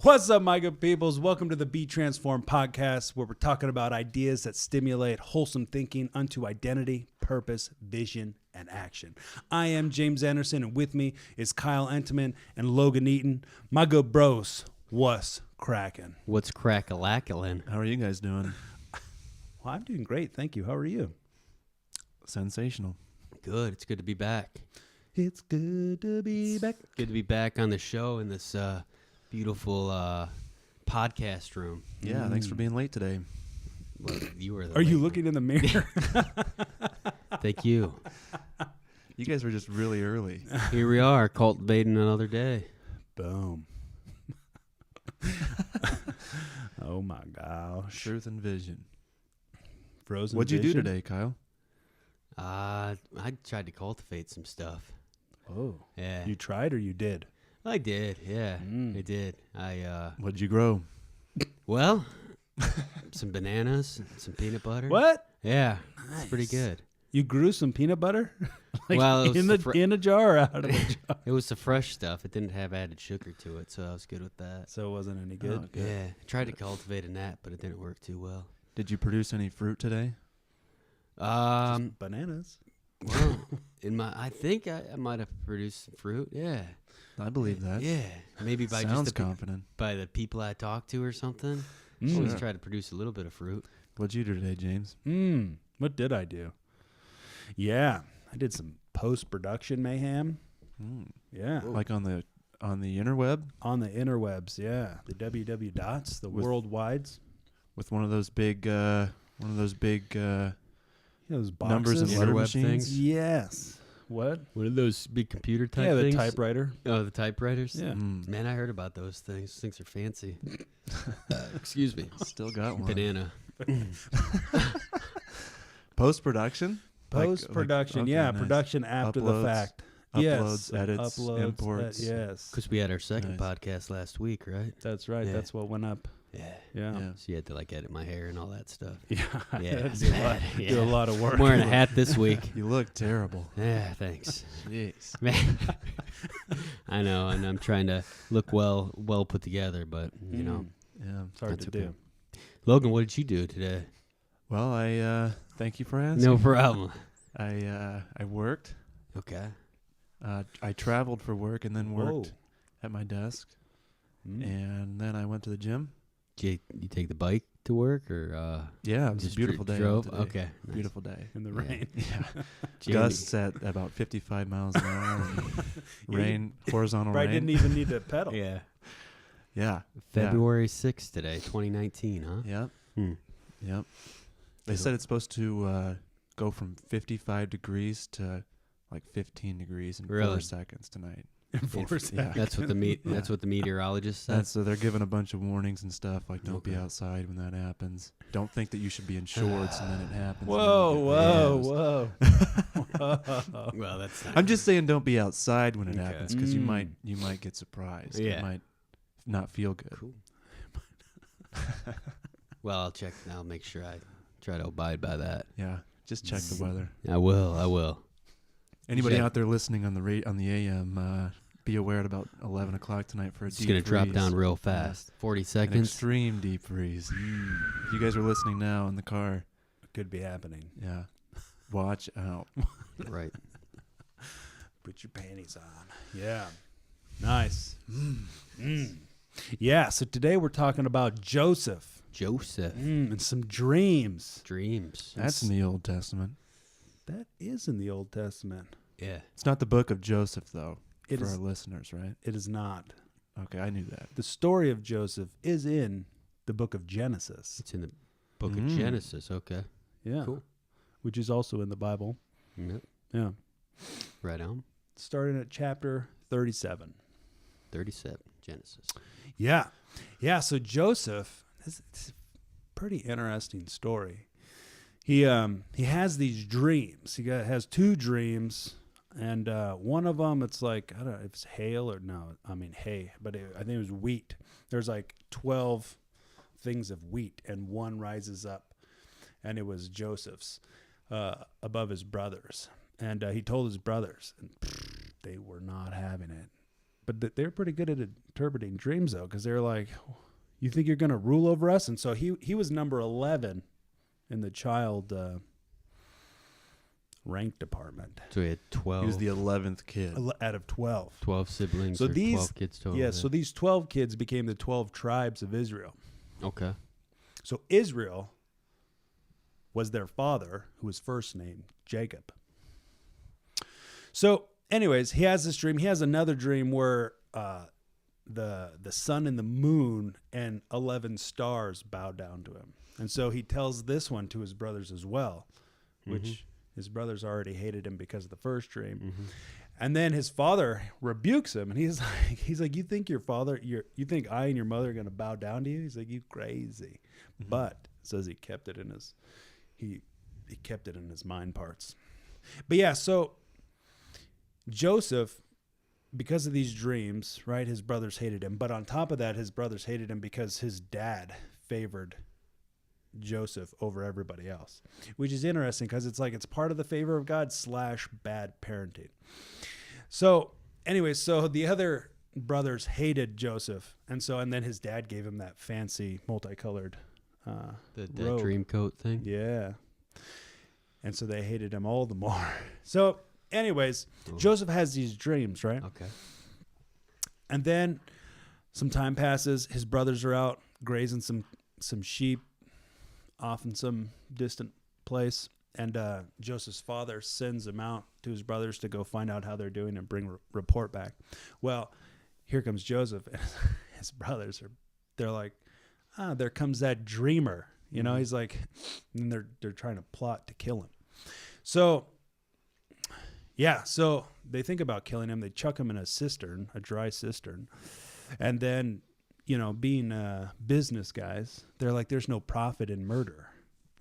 What's up, my good peoples? Welcome to the Be Transformed podcast, where we're talking about ideas that stimulate wholesome thinking unto identity, purpose, vision, and action. I am James Anderson, and with me is Kyle Entenman and Logan Eaton. My good bros, what's cracking? What's crack-a-lack-a-lin'? How are you guys doing? Well, I'm doing great, thank you. How are you? Sensational. Good. It's good to be back. It's good to be back. Good to be back on the show in this beautiful podcast room. Yeah, thanks for being late today. Well, you were. Are you looking in the mirror? Thank you. You guys were just really early. Here we are, cultivating another day. Boom. Oh my gosh. Truth and vision. Frozen What'd you do vision? today, Kyle? I tried to cultivate some stuff. Oh. Yeah, You tried or you did? I did. Yeah, I did. What'd you grow? Well, some bananas, some peanut butter. What? Yeah, it's pretty good. You grew some peanut butter? Well, it was in a jar or out of a jar? It was the fresh stuff. It didn't have added sugar to it, so I was good with that. So it wasn't any good? Oh, good. Yeah, I tried to cultivate a gnat, but it didn't work too well. Did you produce any fruit today? Just bananas. Well, I think I might have produced some fruit. Yeah, I believe that. yeah, maybe by Sounds just confident. by the people I talk to or something. Always try to produce a little bit of fruit. What'd you do today, James? What did I do? Yeah, I did some post-production mayhem. Yeah. Like on the interweb On the interwebs, yeah. The WW dots, the With- world wides. with one of those big Yeah, those boxes. numbers and letter Interweb machines. things? Yes. What? One of those big computer type Yeah, the things. typewriter. Oh, the typewriters. Yeah. Man, I heard about those things. Those things are fancy. Excuse me. Still got one. Banana. Post production. Post-production, yeah. nice. Production after the Uploads, fact. Uploads, Yes. edits, imports. yes. Because we had our second Nice. podcast last week, right? That's right. Yeah. That's what went up. Yeah. Yeah. Yeah. So you had to edit my hair and all that stuff. Yeah. Yeah. That'd be a lot, Yeah. do a lot of work. I'm wearing a hat this week. You look terrible. Yeah, thanks. Jeez. Man, I know, and I'm trying to look well put together, but you know, Yeah. It's hard That's to okay. do. Logan, what did you do today? Well, I thank you for asking. No problem. I worked. Okay. I traveled for work and then worked Whoa. at my desk, Mm. and then I went to the gym. Did you take the bike to work or Yeah, it was just a beautiful day. out drove? today. Okay. Nice. Beautiful day. In the Yeah. rain. Yeah, Jamie. gusts at about 55 miles an hour. And Yeah, rain, horizontal Right, rain. didn't even need to pedal. Yeah. Yeah. February 6th today, 2019, huh? Yep. Hmm. Yep. They said it's supposed to go from 55 degrees to like 15 degrees in 4 Really? seconds tonight. In 4 Yeah. seconds. That's what that's what the meteorologist said. So they're giving a bunch of warnings and stuff like don't be Okay. outside when that happens. Don't think that you should be in shorts and then it happens. and Whoa, then you get whoa, bananas. whoa. Well, that's not I'm just saying don't be outside when it Okay. happens because you Mm. might get surprised. Yeah. You might not feel good. cool. Well, I'll check. I'll make sure I try to abide by that. Yeah. Just check the weather. I will. Anybody Check. out there listening on the AM, be aware at about 11 o'clock tonight for a It's deep gonna drop freeze. down real fast. 40 An seconds. extreme deep freeze. If you guys are listening now in the car, Could be happening. yeah, watch out. Right. Put your panties on. Yeah. Nice. Yeah, so today we're talking about Joseph Joseph. and some dreams. Dreams. That's in the Old Testament. That is in the Old Testament. Yeah. It's not the book of Joseph, though, It for is- our listeners, right? It is not. Okay, I knew that. The story of Joseph is in the book of Genesis. It's in the book of Mm. Genesis. Okay. Yeah. Cool. Which is also in the Bible. Yep. Yeah. Right on. Starting at chapter 37. 37. Genesis. Yeah. Yeah, so Joseph, it's a pretty interesting story. He has these dreams. He has 2 dreams, and one of them, it's like, I don't know if it's hail or no, I mean hay, but I think it was wheat. There's like 12 things of wheat, and one rises up, and it was Joseph's above his brothers. And he told his brothers, and they were not having it. but they're pretty good at interpreting dreams, though, because they're like, you think you're going to rule over us? And so he was number 11 in the child rank department. So he had 12. He was the 11th kid. Out of 12. 12 siblings. So or these 12 kids total. Yeah, so these 12 kids became the 12 tribes of Israel. Okay. So Israel was their father, who was first named Jacob. So, anyways, he has this dream. He has another dream where the sun and the moon and 11 stars bow down to him. And so he tells this one to his brothers as well, which his brothers already hated him because of the first dream. Mm-hmm. And then his father rebukes him, and he's like, you think your father, you think I and your mother are going to bow down to you? He's like, you crazy. Mm-hmm. But says he kept it in his he kept it in his mind parts. But yeah, so Joseph, because of these dreams, right, his brothers hated him. But on top of that, his brothers hated him because his dad favored Joseph over everybody else, which is interesting because it's like it's part of the favor of God / bad parenting. So anyway, so the other brothers hated Joseph, and then his dad gave him that fancy multicolored The robe. dream coat thing. Yeah. And so they hated him all the more. So anyways, Joseph has these dreams, right? Okay. And then some time passes. His brothers are out grazing some sheep off in some distant place. And Joseph's father sends him out to his brothers to go find out how they're doing and bring report back. Well, here comes Joseph. And his brothers they're like, there comes that dreamer. You know, he's like, and they're trying to plot to kill him. So, yeah, so they think about killing him. They chuck him in a cistern, a dry cistern. And then, you know, being business guys, they're like, there's no profit in murder.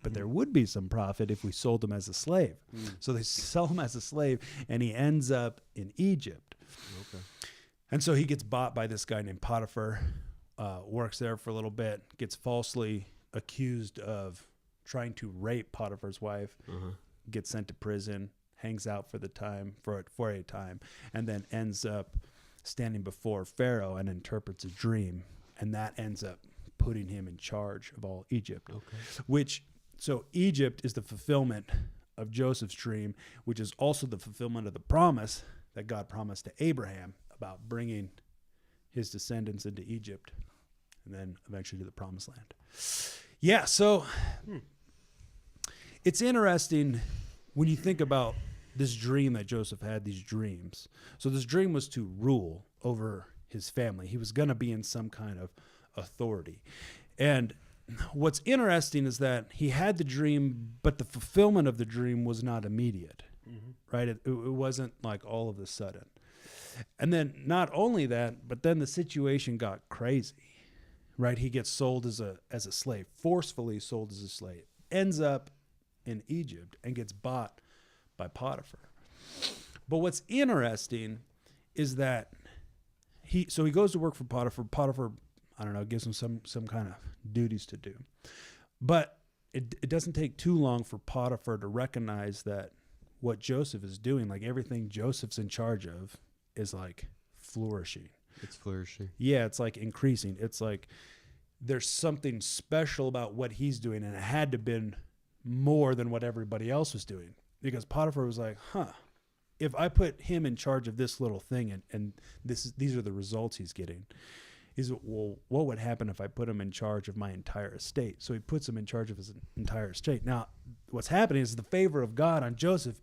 But there would be some profit if we sold him as a slave. So they sell him as a slave, and he ends up in Egypt. Okay. And so he gets bought by this guy named Potiphar, works there for a little bit, gets falsely accused of trying to rape Potiphar's wife, gets sent to prison, hangs out for a time, and then ends up standing before Pharaoh and interprets a dream, and that ends up putting him in charge of all Egypt. Okay. So Egypt is the fulfillment of Joseph's dream, which is also the fulfillment of the promise that God promised to Abraham about bringing his descendants into Egypt and then eventually to the promised land. Yeah, so it's interesting when you think about this dream that Joseph had, these dreams. So this dream was to rule over his family. He was going to be in some kind of authority. And what's interesting is that he had the dream, but the fulfillment of the dream was not immediate, right? It wasn't like all of a sudden. And then not only that, but then the situation got crazy, right? He gets sold as a slave, forcefully sold as a slave, ends up in Egypt and gets bought by Potiphar. But what's interesting is that he goes to work for Potiphar. Potiphar, I don't know, gives him some kind of duties to do. But it doesn't take too long for Potiphar to recognize that what Joseph is doing, like everything Joseph's in charge of, is like flourishing. It's flourishing. Yeah, it's like increasing. It's like there's something special about what he's doing, and it had to have been more than what everybody else was doing. Because Potiphar was like, if I put him in charge of this little thing and these are the results he's getting, well, what would happen if I put him in charge of my entire estate? So he puts him in charge of his entire estate. Now, what's happening is the favor of God on Joseph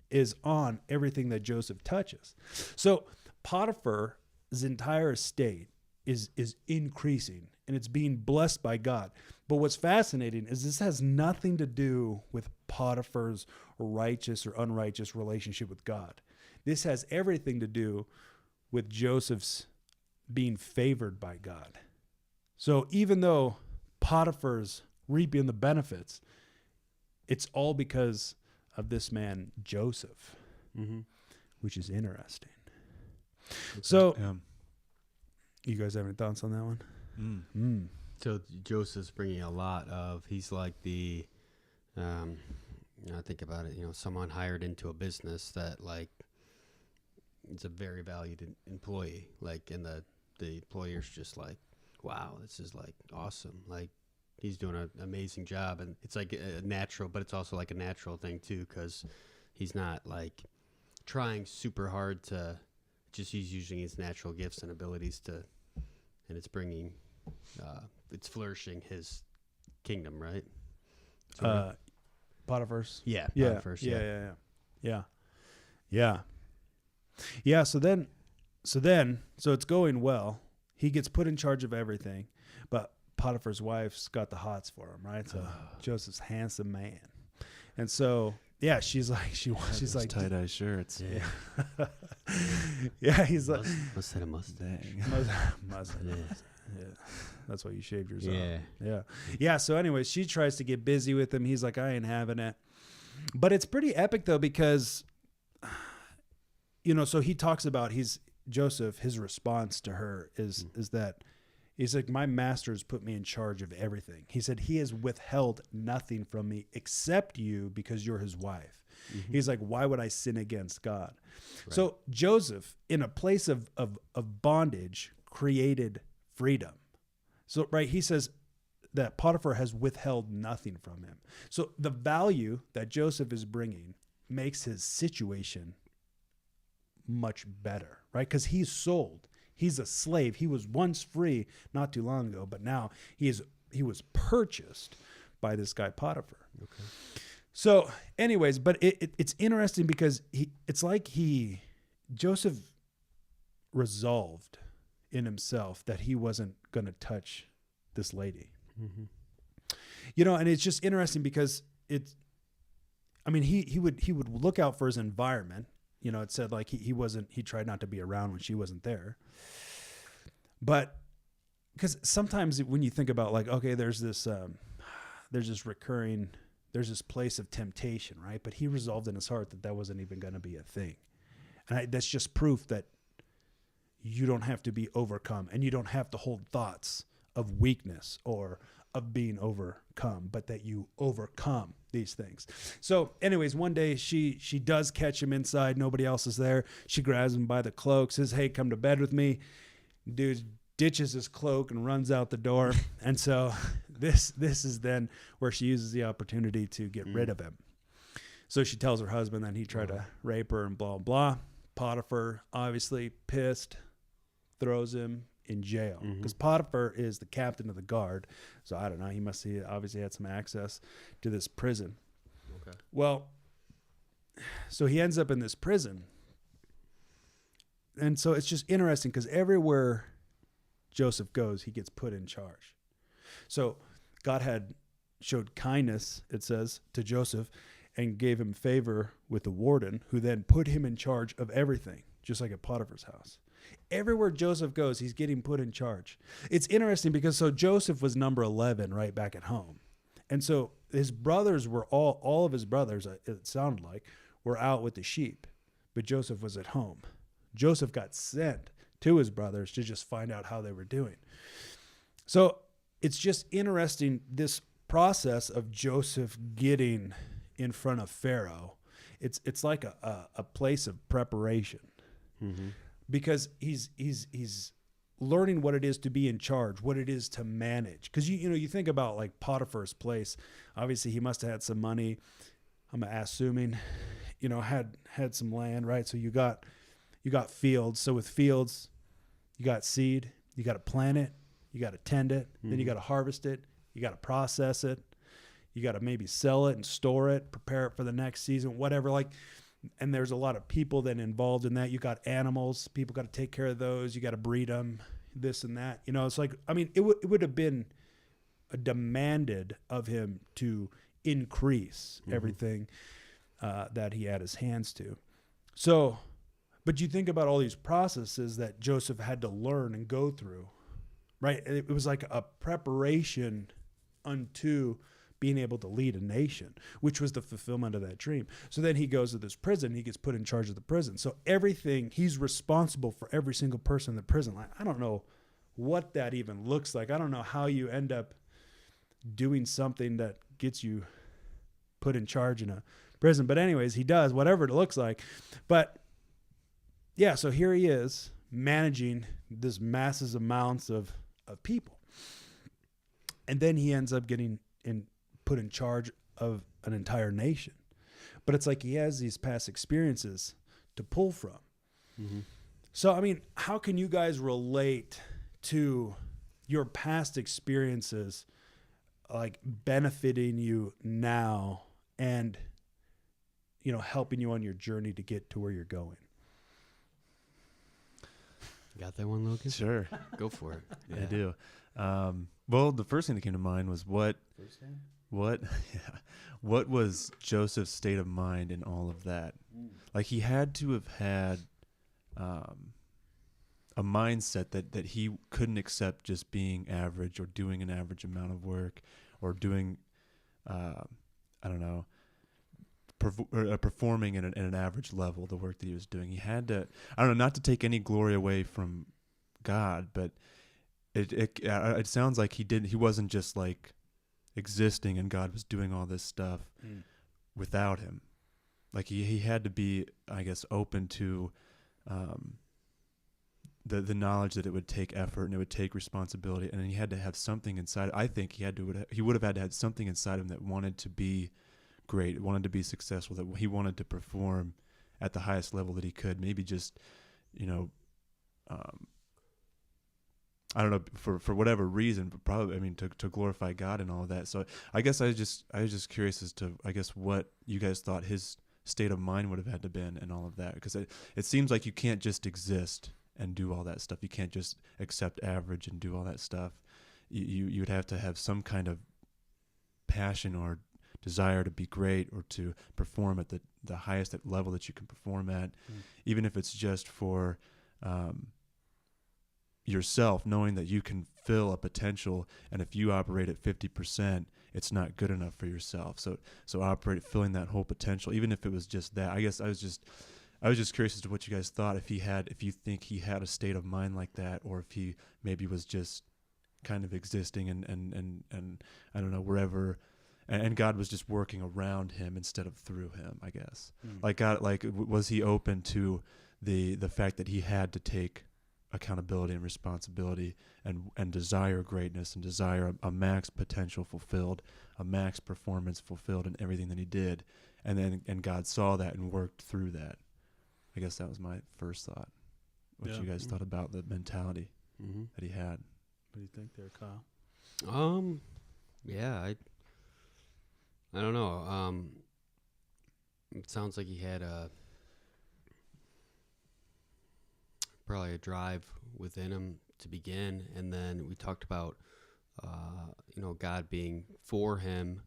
is on everything that Joseph touches. So Potiphar's entire estate is increasing, and it's being blessed by God. But what's fascinating is this has nothing to do with Potiphar's righteous or unrighteous relationship with God. This has everything to do with Joseph's being favored by God. So even though Potiphar's reaping the benefits, it's all because of this man, Joseph, which is interesting. So, you guys have any thoughts on that one? So Joseph's bringing a lot of, he's like the, I think about it, someone hired into a business that like, it's a very valued employee. Like, and the employer's just like, wow, this is like awesome. Like, he's doing an amazing job. And it's like a natural, but it's also like a natural thing too, because he's not like trying super hard to, just he's using his natural gifts and abilities to, and it's bringing, it's flourishing his kingdom, right? Potiphar's. Yeah. Yeah. Potiphar's, Yeah. So it's going well. He gets put in charge of everything, but Potiphar's wife's got the hots for him, right? So Joseph's handsome man, and so she's like she's like tie-dye shirts. Yeah. Yeah, he's like must have a mustache. Must Yeah. Yeah, that's why you shaved yourself. Yeah. Yeah. So anyways, she tries to get busy with him. He's like, I ain't having it. But it's pretty epic though, because so he talks about Joseph, his response to her is that he's like, my master's put me in charge of everything. He said he has withheld nothing from me except you because you're his wife. Mm-hmm. He's like, why would I sin against God? Right. So Joseph, in a place of bondage, created freedom. So, right, he says that Potiphar has withheld nothing from him. So the value that Joseph is bringing makes his situation much better, right? Because he's sold. He's a slave. He was once free not too long ago, but now he was purchased by this guy Potiphar. Okay. So anyways, but it's interesting because Joseph resolved in himself that he wasn't going to touch this lady. Mm-hmm. And it's just interesting because he would look out for his environment. It said like he tried not to be around when she wasn't there. But because sometimes when you think about like, okay, there's this place of temptation, right? But he resolved in his heart that wasn't even going to be a thing. And that's just proof that you don't have to be overcome, and you don't have to hold thoughts of weakness or of being overcome, but that you overcome these things. So anyways, one day she does catch him inside. Nobody else is there. She grabs him by the cloak, says, hey, come to bed with me. Dude ditches his cloak and runs out the door. And so this is then where she uses the opportunity to get rid of him. So she tells her husband that he tried to rape her and blah, blah. Potiphar, obviously pissed, throws him in jail because Potiphar is the captain of the guard. So I don't know. He obviously had some access to this prison. Okay. Well, so he ends up in this prison. And so it's just interesting because everywhere Joseph goes, he gets put in charge. So God had showed kindness, it says, to Joseph and gave him favor with the warden, who then put him in charge of everything, just like at Potiphar's house. Everywhere Joseph goes, he's getting put in charge. It's interesting because so Joseph was number 11 right back at home. And so his brothers were all of his brothers, it sounded like, were out with the sheep, but Joseph was at home. Joseph got sent to his brothers to just find out how they were doing. So it's just interesting, this process of Joseph getting in front of Pharaoh. It's like a place of preparation. Mm-hmm. Because he's learning what it is to be in charge, what it is to manage. Because you think about like Potiphar's place. Obviously, he must have had some money. I'm assuming, had some land, right? So you got fields. So with fields, you got seed. You got to plant it. You got to tend it. Mm-hmm. Then you got to harvest it. You got to process it. You got to maybe sell it and store it, prepare it for the next season, whatever. And there's a lot of people then involved in that. You got animals, people got to take care of those. You got to breed them, this and that. It's like, it would have been demanded of him to increase everything that he had his hands to. So, but you think about all these processes that Joseph had to learn and go through, right? It was like a preparation unto being able to lead a nation, which was the fulfillment of that dream. So then he goes to this prison. He gets put in charge of the prison. So everything, he's responsible for every single person in the prison. I don't know what that even looks like. I don't know how you end up doing something that gets you put in charge in a prison. But anyways, he does, whatever it looks like. But yeah, so here he is managing this massive amounts of people. And then he ends up getting put in charge of an entire nation. But it's like he has these past experiences to pull from. Mm-hmm. So, I mean, how can you guys relate to your past experiences, like benefiting you now and, you know, helping you on your journey to get to where you're going? Got that one, Logan? Sure. Go for it. I do. Well, the first thing that came to mind was what was Joseph's state of mind in all of that? Like, he had to have had a mindset that he couldn't accept just being average or doing an average amount of work or doing, performing at an average level, the work that he was doing. He had to, not to take any glory away from God, but it sounds like he wasn't just like existing and God was doing all this stuff without him. Like he had to be, I guess, open to the knowledge that it would take effort and it would take responsibility, and he had to have something inside. I think he would have had to have something inside him that wanted to be great, wanted to be successful, that he wanted to perform at the highest level that he could. Maybe just, I don't know, for whatever reason, but probably, I mean, to glorify God and all of that. So I guess I was just curious as to, I guess, what you guys thought his state of mind would have had to been and all of that, because it seems like you can't just exist and do all that stuff. You can't just accept average and do all that stuff. You would have to have some kind of passion or desire to be great or to perform at the highest level that you can perform at, even if it's just for yourself, knowing that you can fill a potential, and if you operate at 50%, it's not good enough for yourself. So operate filling that whole potential, even if it was just that. I guess I was just curious as to what you guys thought, if you think he had a state of mind like that, or if he maybe was just kind of existing and I don't know, wherever, and God was just working around him instead of through him, I guess. Like God, was he open to the fact that he had to take accountability and responsibility and desire greatness and desire a max potential fulfilled, a max performance fulfilled in everything that he did, and God saw that and worked through that. I guess that was my first thought. What you guys thought about the mentality that he had? What do you think there, Kyle? Yeah, I don't know. It sounds like he had probably a drive within him to begin, and then we talked about God being for him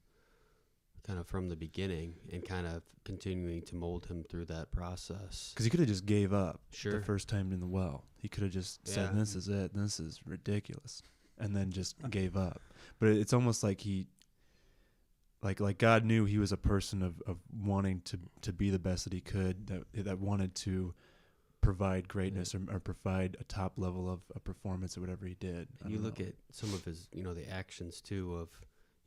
kind of from the beginning and kind of continuing to mold him through that process. Because he could have just gave up Sure. the first time in the well. He could have just said, "This is it. This is ridiculous," and then just gave up. But it's almost like he, like God knew he was a person of wanting to be the best that he could, that wanted to provide greatness or provide a top level of a performance or whatever he did. And you look at some of his, the actions too of,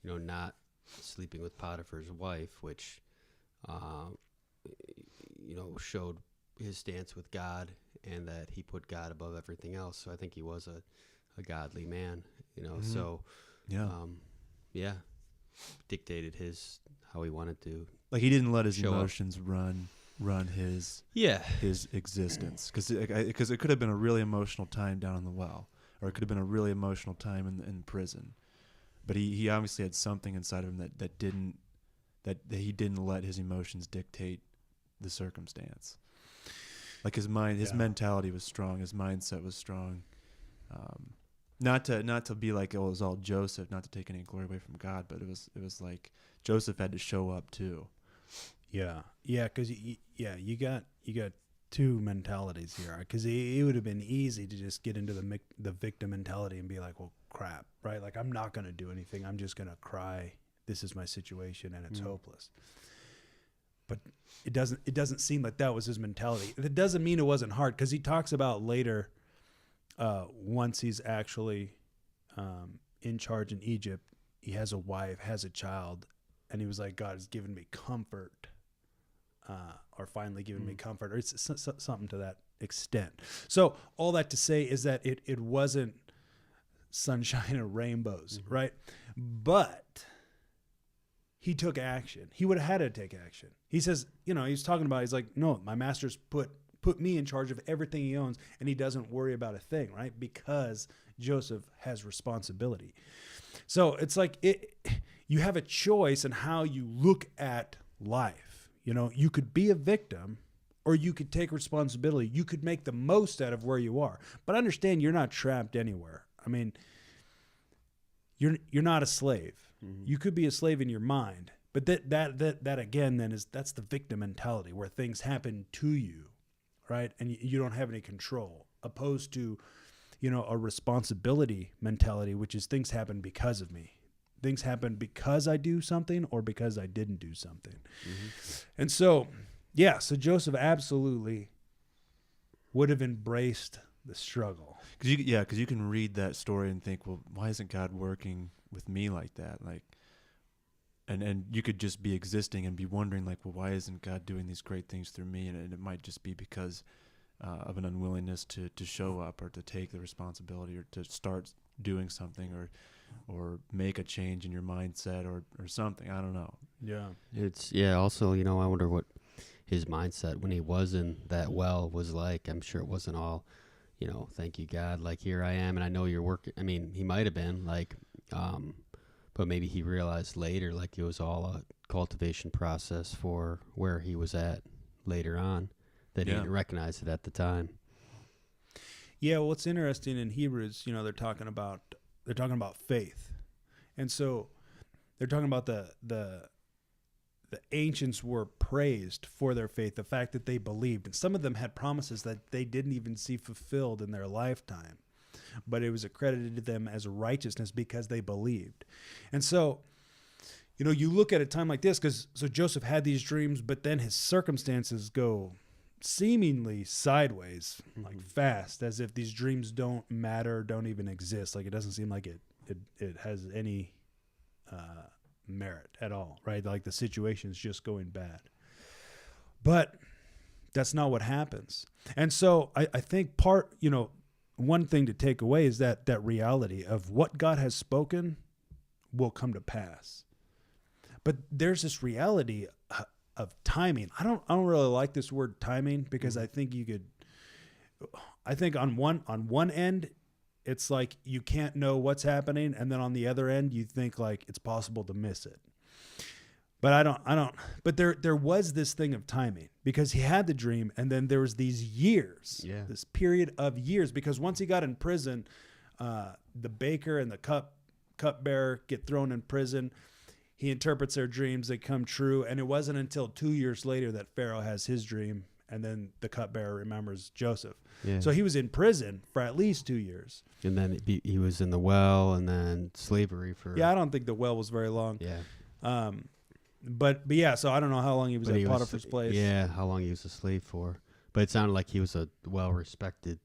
not sleeping with Potiphar's wife, which, showed his stance with God and that he put God above everything else. So I think he was a godly man, so, dictated how he wanted to. Like he didn't let his emotions run his existence, because it could have been a really emotional time down in the well, or it could have been a really emotional time in prison, but he obviously had something inside of him that he didn't let his emotions dictate the circumstance. Like his mentality was strong, his mindset was strong. Not to be like, it was all Joseph, not to take any glory away from God, but it was like Joseph had to show up too. Yeah, because you got two mentalities here, because it would have been easy to just get into the victim mentality and be like, well, crap, right? Like, I'm not going to do anything. I'm just going to cry. This is my situation, and it's hopeless. But it doesn't seem like that was his mentality. It doesn't mean it wasn't hard, because he talks about later, once he's actually in charge in Egypt, he has a wife, has a child, and he was like, God has given me comfort, or finally given me comfort, or it's something to extent. So all that to say is that it wasn't sunshine and rainbows, right? But he took action. He would have had to take action. He says, he's talking about, he's like, no, my master's put me in charge of everything he owns, and he doesn't worry about a thing, right? Because Joseph has responsibility. So it's like you have a choice in how you look at life. You could be a victim, or you could take responsibility. You could make the most out of where you are. But understand, you're not trapped anywhere. I mean, you're not a slave. You could be a slave in your mind, but that again, then that's the victim mentality, where things happen to you, right? And you don't have any control, opposed to, a responsibility mentality, which is things happen because of me. Things happen because I do something or because I didn't do something. And so, so Joseph absolutely would have embraced the struggle. Because you can read that story and think, well, why isn't God working with me like that? Like, and you could just be existing and be wondering, like, well, why isn't God doing these great things through me? And it might just be because of an unwillingness to show up, or to take the responsibility, or to start doing something, or make a change in your mindset, or something. I don't know. Yeah. It's also, I wonder what his mindset when he was in that well was like. I'm sure it wasn't all, thank you, God, like, here I am and I know you're working. I mean, he might have been like, but maybe he realized later, like, it was all a cultivation process for where he was at later on, that he didn't recognize it at the time. Yeah, well, what's interesting in Hebrews, they're talking about faith. And so they're talking about the ancients were praised for their faith, the fact that they believed. And some of them had promises that they didn't even see fulfilled in their lifetime, but it was accredited to them as righteousness because they believed. And so, you look at a time like this, so Joseph had these dreams, but then his circumstances go seemingly sideways, like fast, as if these dreams don't matter, don't even exist. Like, it doesn't seem like it has any merit at all, right? Like, the situation's just going bad. But that's not what happens. And so I think one thing to take away is that reality of what God has spoken will come to pass. But there's this reality of timing. I don't really like this word timing, because I think on one end, it's like you can't know what's happening, and then on the other end, you think like it's possible to miss it. But I don't. But there was this thing of timing, because he had the dream, and then there was these years, this period of years, because once he got in prison, the baker and the cupbearer get thrown in prison. He interprets their dreams, they come true, and it wasn't until 2 years later that Pharaoh has his dream, and then the cupbearer remembers Joseph. Yeah. So he was in prison for at least 2 years. And then he was in the well, and then slavery for... Yeah, I don't think the well was very long. Yeah. But yeah, so I don't know how long he was at Potiphar's place. Yeah, how long he was a slave for. But it sounded like he was a well-respected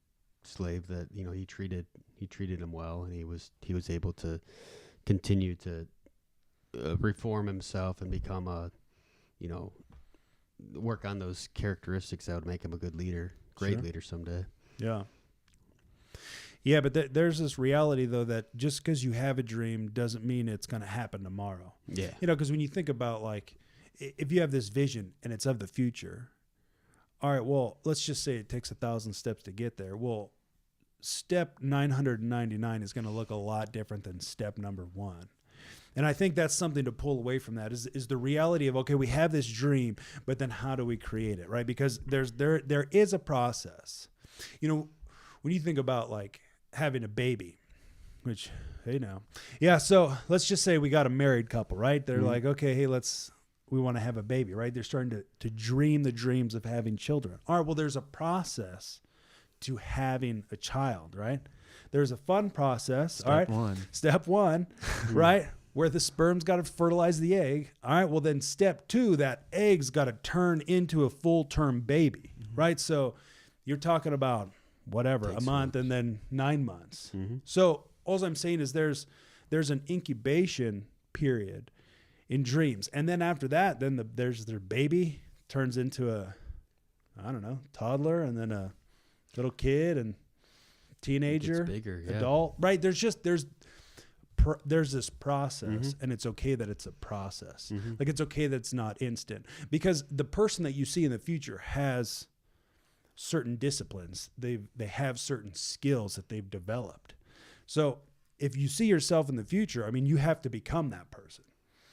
slave, that, he treated him well, and he was able to continue to reform himself and become work on those characteristics that would make him a good leader, great leader someday. Yeah. Yeah, but there's this reality, though, that just because you have a dream doesn't mean it's going to happen tomorrow. Yeah. Because when you think about, like, if you have this vision and it's of the future, all right, well, let's just say it takes 1,000 steps to get there. Well, step 999 is going to look a lot different than step number 1. And I think that's something to pull away from that is the reality of, okay, we have this dream, but then how do we create it, right? Because there is a process. When you think about, like, having a baby, which, hey, now. Yeah, so let's just say we got a married couple, right? They're like, okay, hey, we want to have a baby, right? They're starting to dream the dreams of having children. All right, well, there's a process to having a child, right? There's a fun process. Step one, right? Where the sperm's got to fertilize the egg. All right, well, then step 2, that egg's got to turn into a full-term baby, right? So you're talking about whatever, a month and then 9 months. So all I'm saying is there's an incubation period in dreams. And then after that, then there's their baby turns into a, I don't know, toddler, and then little kid and teenager, bigger, yeah. adult, right? There's this process, and it's okay that it's a process. Like, it's okay that it's not instant, because the person that you see in the future has certain disciplines. They have certain skills that they've developed. So if you see yourself in the future, I mean, you have to become that person.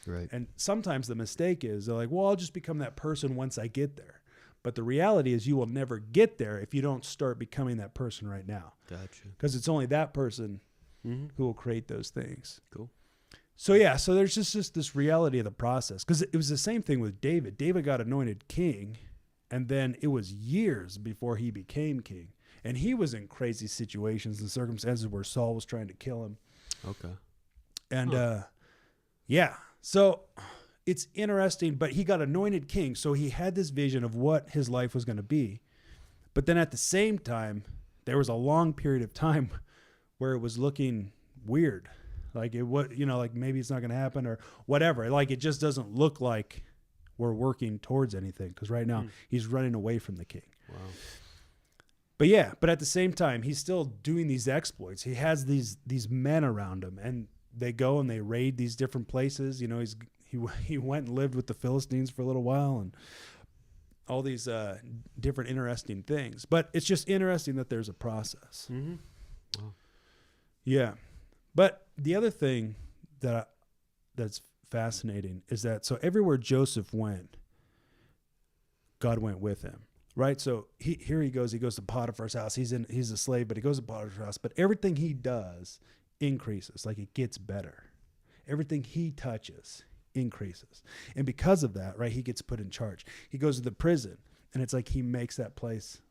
Right. And sometimes the mistake is they're like, well, I'll just become that person once I get there. But the reality is you will never get there if you don't start becoming that person right now. Gotcha. Because it's only that person who will create those things. Cool. So yeah, so there's just this reality of the process. Because it was the same thing with David. David got anointed king, and then it was years before he became king. And he was in crazy situations and circumstances where Saul was trying to kill him. Okay. And yeah, so it's interesting, but he got anointed king. So he had this vision of what his life was going to be. But then at the same time, there was a long period of time where it was looking weird. Like it was, like maybe it's not going to happen or whatever. Like it just doesn't look like we're working towards anything, because right now he's running away from the king. Wow. But yeah, but at the same time, he's still doing these exploits. He has these men around him, and they go and they raid these different places. He went and lived with the Philistines for a little while, and all these different interesting things. But it's just interesting that there's a process. Wow. Yeah. But the other thing that's fascinating is that, so everywhere Joseph went, God went with him. Right, so he goes to Potiphar's house. He's a slave, but he goes to Potiphar's house. But everything he does increases, like it gets better. Everything he touches increases, and because of that, right, he gets put in charge. He goes to the prison, and it's like he makes that place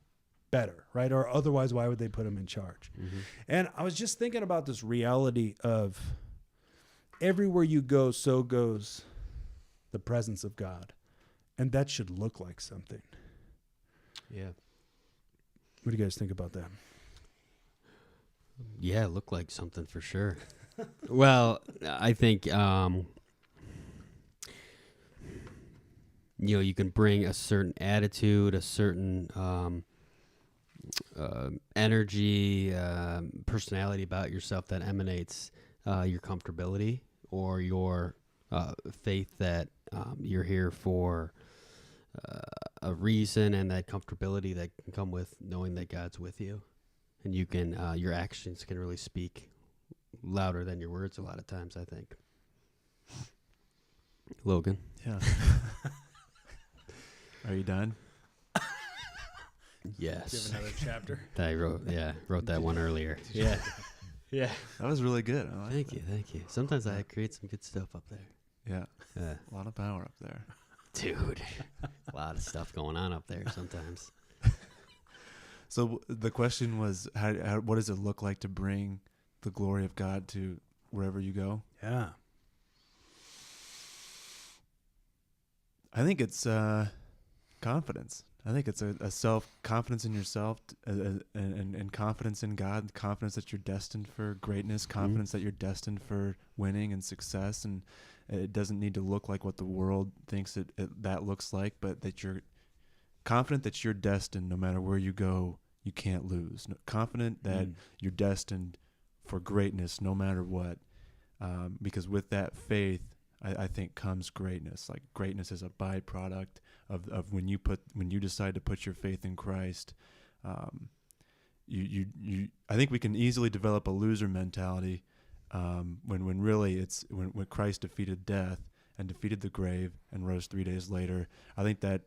better, right? Or otherwise, why would they put him in charge? And I was just thinking about this reality of everywhere you go, so goes the presence of God, and that should look like something. Yeah. What do you guys think about that? Yeah, look like something for sure. Well, I think you can bring a certain attitude, a certain energy, personality about yourself that emanates your comfortability or your faith that you're here for a reason, and that comfortability that can come with knowing that God's with you, and you can your actions can really speak louder than your words a lot of times, I think. Logan. Yeah. Are you done? Yes. Do you have another chapter? I wrote that one earlier. Yeah. Yeah. That was really good. I like Thank that. you. Thank you. Sometimes I create some good stuff up there. Yeah. Yeah. A lot of power up there. Dude, a lot of stuff going on up there sometimes. So the question was, how what does it look like to bring the glory of God to wherever you go? Yeah. I think it's confidence. I think it's a self-confidence in yourself and confidence in God, confidence that you're destined for greatness, confidence that you're destined for winning and success, and it doesn't need to look like what the world thinks that looks like, but that you're confident that you're destined no matter where you go, you can't lose. Confident that you're destined for greatness no matter what, because with that faith, I think comes greatness. Like greatness is a byproduct of when you decide to put your faith in Christ. I think we can easily develop a loser mentality when really it's when Christ defeated death and defeated the grave and rose 3 days later. I think that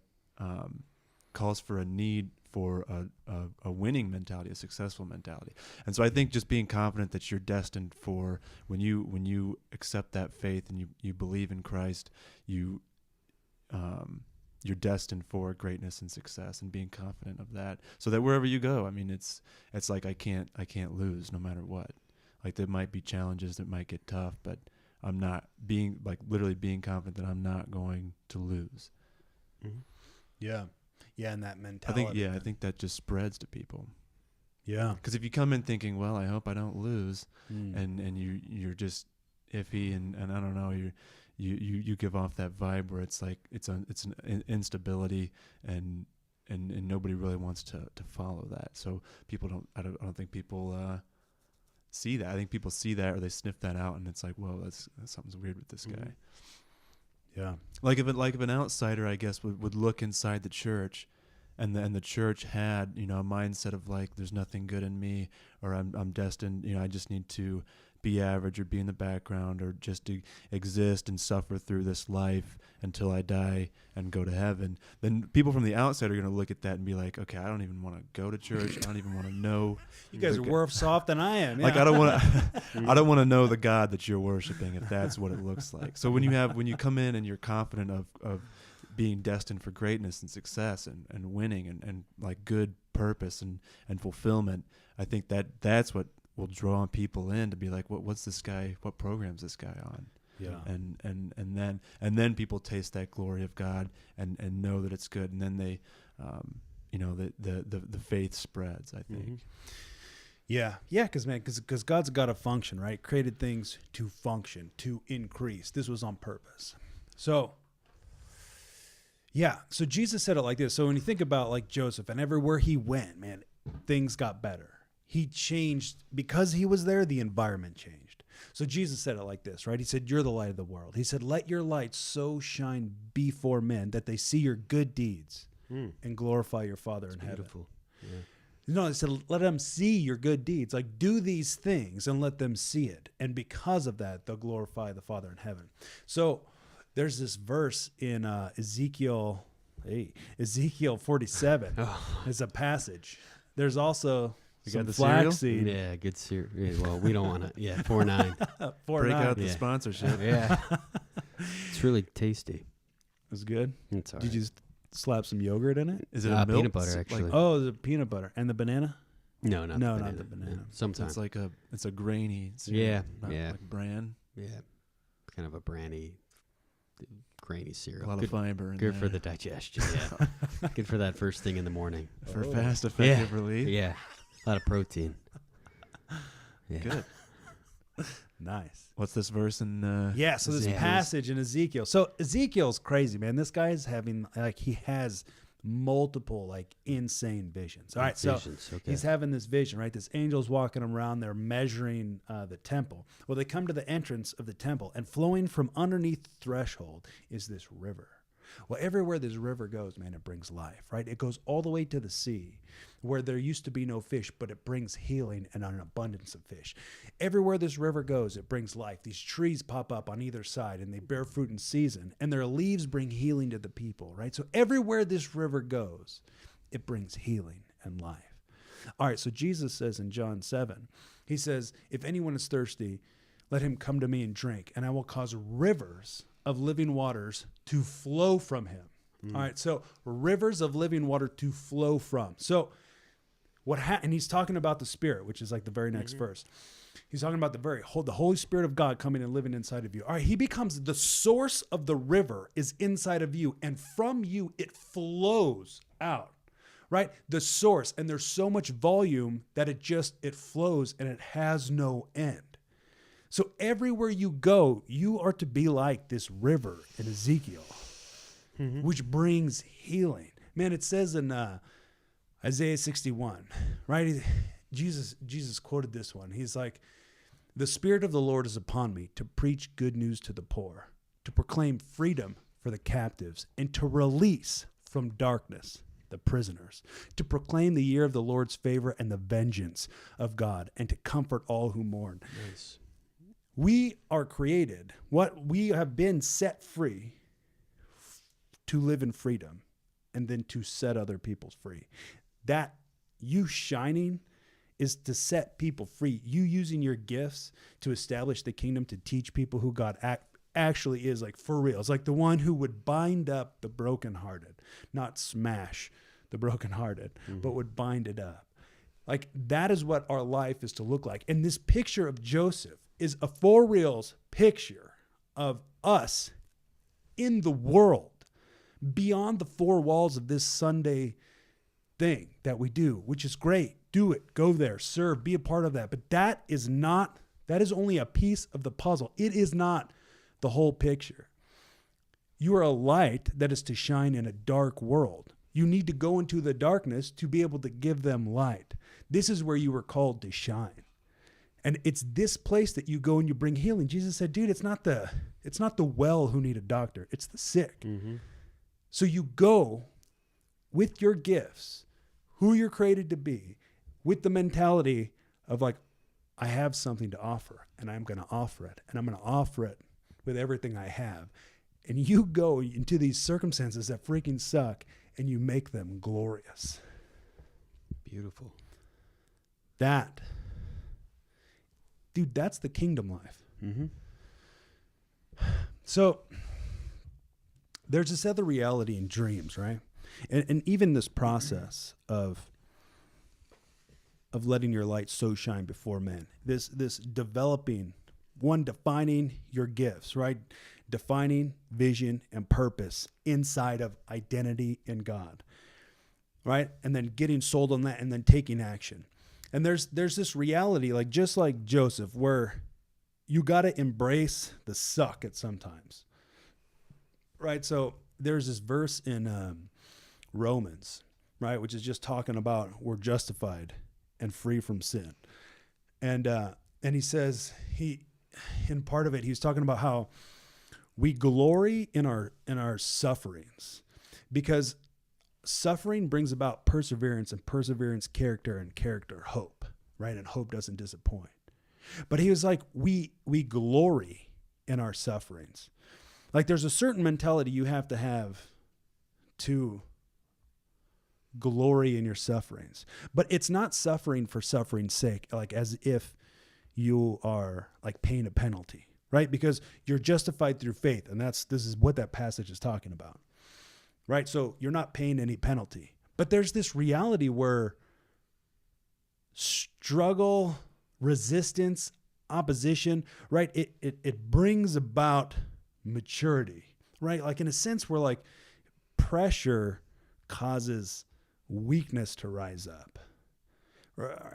calls for a need for a winning mentality, a successful mentality. And so I think just being confident that you're destined for when you accept that faith and you believe in Christ, you're destined for greatness and success, and being confident of that, so that wherever you go, I mean, it's like I can't lose no matter what. Like there might be challenges that might get tough, but I'm not literally being confident that I'm not going to lose. Mm-hmm. Yeah. Yeah, and that mentality. I think that just spreads to people. Yeah. Because if you come in thinking, well, I hope I don't lose, and you're just iffy and I don't know, you give off that vibe where it's like it's an instability and and nobody really wants to follow that. So people I don't think people see that. I think people see that or they sniff that out, and it's like, whoa, that's something's weird with this guy. Yeah. Like if an outsider, I guess, would look inside the church, and the church had, a mindset of like, there's nothing good in me, or I'm destined, I just need to be average or be in the background or just to exist and suffer through this life until I die and go to heaven. Then people from the outside are going to look at that and be like, okay, I don't even want to go to church. I don't even want to know. You guys are worse off than I am. Yeah. Like I don't want to know the God that you're worshiping if that's what it looks like. So when you come in and you're confident of being destined for greatness and success and winning and like good purpose and fulfillment, I think that's what will draw people in to be like, what's this guy? What program's this guy on? Yeah. And then people taste that glory of God and know that it's good, and then they, the faith spreads, I think. Mm-hmm. Yeah, because God's got a function, right? Created things to function, to increase. This was on purpose. So Jesus said it like this. So when you think about like Joseph, and everywhere he went, man, things got better. He changed because he was there. The environment changed. So Jesus said it like this, right? He said, "You're the light of the world." He said, "Let your light so shine before men that they see your good deeds and glorify your Father in heaven." Beautiful. Yeah. No, he said, let them see your good deeds. Like, do these things and let them see it. And because of that, they'll glorify the Father in heaven. So there's this verse in Ezekiel 47. It's a passage. There's also some flaxseed. Yeah, good cereal. Yeah, well, we don't want to. Yeah, 4.9. Break out the sponsorship. Yeah. It's really tasty. It was good. It's all Did you slap some yogurt in it? Is it a milk? Peanut butter, actually. Like, Oh, the peanut butter and the banana. No, not the banana. No. Sometimes. it's a grainy cereal. Yeah, not yeah. like bran. Yeah, kind of a brandy, grainy cereal. A lot of fiber. Good for the digestion. Yeah, good for that first thing in the morning. For fast, effective relief. Yeah, a lot of protein. Yeah. Good. Nice. What's this verse in? So this passage in Ezekiel. So Ezekiel's crazy, man. This guy is having he has multiple insane visions. All right, so he's having this vision, right? This angel's walking around. They're measuring the temple. Well, they come to the entrance of the temple, and flowing from underneath the threshold is this river. Well, everywhere this river goes, man, it brings life, right? It goes all the way to the sea where there used to be no fish, but it brings healing and an abundance of fish. Everywhere this river goes, it brings life. These trees pop up on either side and they bear fruit in season, and their leaves bring healing to the people, right? So everywhere this river goes, it brings healing and life. All right, so Jesus says in John 7, he says, "If anyone is thirsty, let him come to me and drink, and I will cause rivers of living waters to flow from him." All right, so rivers of living water to flow from. So and he's talking about the Spirit, which is like the very next verse. He's talking about the Holy Spirit of God coming and living inside of you. All right, he becomes the source of the river is inside of you, and from you it flows out, right? The source, and there's so much volume that it flows and it has no end. So everywhere you go, you are to be like this river in Ezekiel, which brings healing. Man, it says in Isaiah 61, right? Jesus quoted this one. He's like, "The Spirit of the Lord is upon me to preach good news to the poor, to proclaim freedom for the captives, and to release from darkness the prisoners, to proclaim the year of the Lord's favor and the vengeance of God, and to comfort all who mourn." Nice. We are created, we have been set free to live in freedom and then to set other people free. That you shining is to set people free. You using your gifts to establish the kingdom, to teach people who God actually is, like for real. It's like the one who would bind up the brokenhearted, not smash the brokenhearted, but would bind it up. Like that is what our life is to look like. And this picture of Joseph is a for reals picture of us in the world beyond the four walls of this Sunday thing that we do, which is great. Do it, go there, serve, be a part of that. But that is only a piece of the puzzle. It is not the whole picture. You are a light that is to shine in a dark world. You need to go into the darkness to be able to give them light. This is where you were called to shine. And it's this place that you go and you bring healing. Jesus said, dude, it's not the well who need a doctor. It's the sick. Mm-hmm. So you go with your gifts, who you're created to be, with the mentality of like, I have something to offer and I'm going to offer it, and I'm going to offer it with everything I have. And you go into these circumstances that freaking suck and you make them glorious. Beautiful. That, dude, that's the kingdom life. Mm-hmm. So there's this other reality in dreams, right? And even this process of letting your light so shine before men, this developing, defining your gifts, right? Defining vision and purpose inside of identity in God, right? And then getting sold on that and then taking action. And there's this reality, like just like Joseph, where you got to embrace the suck at sometimes, right? So there's this verse in Romans, right, which is just talking about we're justified and free from sin. And he says, in part of it, he's talking about how we glory in our sufferings, because suffering brings about perseverance, and perseverance, character, and character, hope, right? And hope doesn't disappoint. But he was like, we glory in our sufferings. Like there's a certain mentality you have to glory in your sufferings, but it's not suffering for suffering's sake, like as if you are like paying a penalty, right? Because you're justified through faith. And this is what that passage is talking about, right? So you're not paying any penalty, but there's this reality where struggle, resistance, opposition, right? It brings about maturity, right? Like in a sense where like pressure causes weakness to rise up.